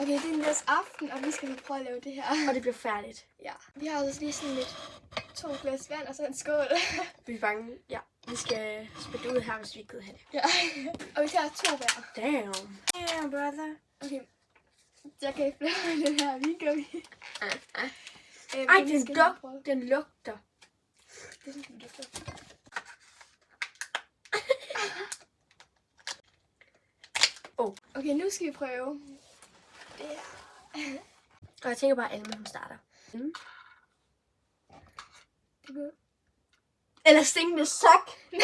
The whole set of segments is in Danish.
Okay, det er næste aften, og vi skal prøve at lave det her. Og det bliver færdigt. Ja. Vi har også lige sådan lidt 2 glas vand og så en skål. Vi er bange. Ja, vi skal spille ud her, hvis vi ikke gider have det. Ja. Og vi tager 2 hver. Damn. Damn, brother. Okay. Jeg kan ikke blande den her weekend. Ej, den lugter. Det synes jeg, det lugter. Okay, nu skal vi prøve det her. Og jeg tænker bare, at Alma, hun starter. Mm. Det Eller stinkende sok. Nej.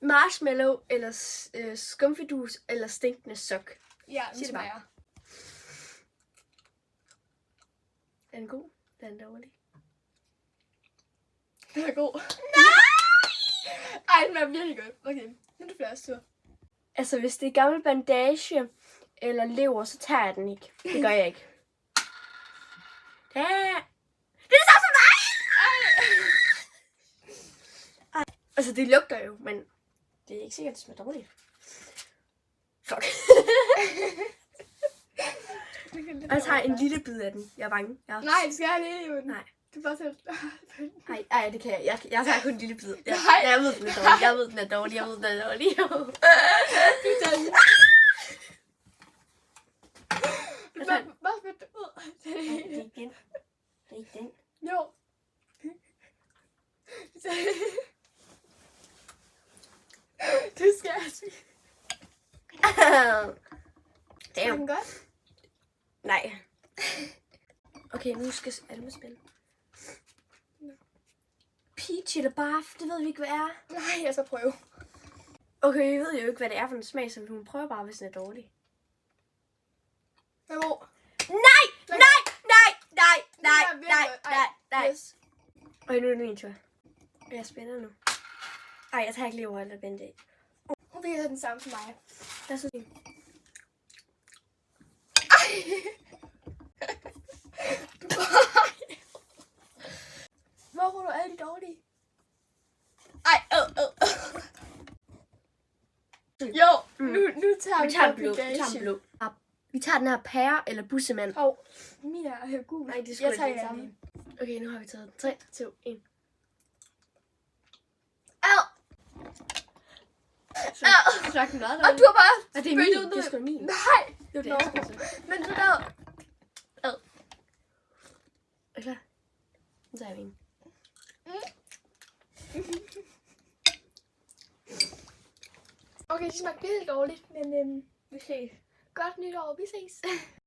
Marshmallow, eller skumfidus, eller stinkende sok. Ja, Sig det bare. smager. Er den god? Er den dårlig? Den er god. Nej! Ej, den er virkelig god. Okay, nu er det første tur. Altså, hvis det er gammel bandage eller lever, så tager jeg den ikke. Det gør jeg ikke. Det er det samme som dig! Ej. Altså, det lugter jo, men det er ikke sikkert, at det smager dårligt. Fuck. Og jeg tager en lille bid af den. Jeg er bange. Nej, det skal jeg ikke, jo. Nej. Du bare selv. Nej, det kan jeg. Jeg tager kun en lille bid. Nej. Jeg ved, den er dårlig. Jeg ved, den er dårlig. Jeg ved, den er dårlig. Du tager den. Hvad spytter du ud? Det er ikke den. Det er ikke den. Jo. Du skal altså. Smager den godt? Nej. Okay, nu skal Alma spille. Peach eller barf, det ved vi ikke, hvad er. Nej, jeg skal prøve. Okay, vi ved jo ikke, hvad det er for en smag, så hun prøver bare, hvis den er dårlig. Den er god. Nej! Yes. Og nu er det min tur. Og jeg spiller nu. Ej, jeg tager ikke lever eller bandage. Vi har den samme som mig. Lad os se. Hvor får du alle de dårlige? Jo, nu tager Vi vi tager den blå. bandage. Vi tager den blå. Vi tager den her pære eller bussemand. Min er gul. Nej, det er sgu Jeg ikke tager den den samme. samme. Okay, nu har vi taget 3, 2, 1. Au! Træk den meget Og du har bare Og det er min. spyttet Det er sgu min. Nej! Jo, det Nå. er sgu så. Men du der... Er du klar? Nu tager vi en. Okay, det smager virkelig dårligt, men Vi ses. godt nytår. Vi ses.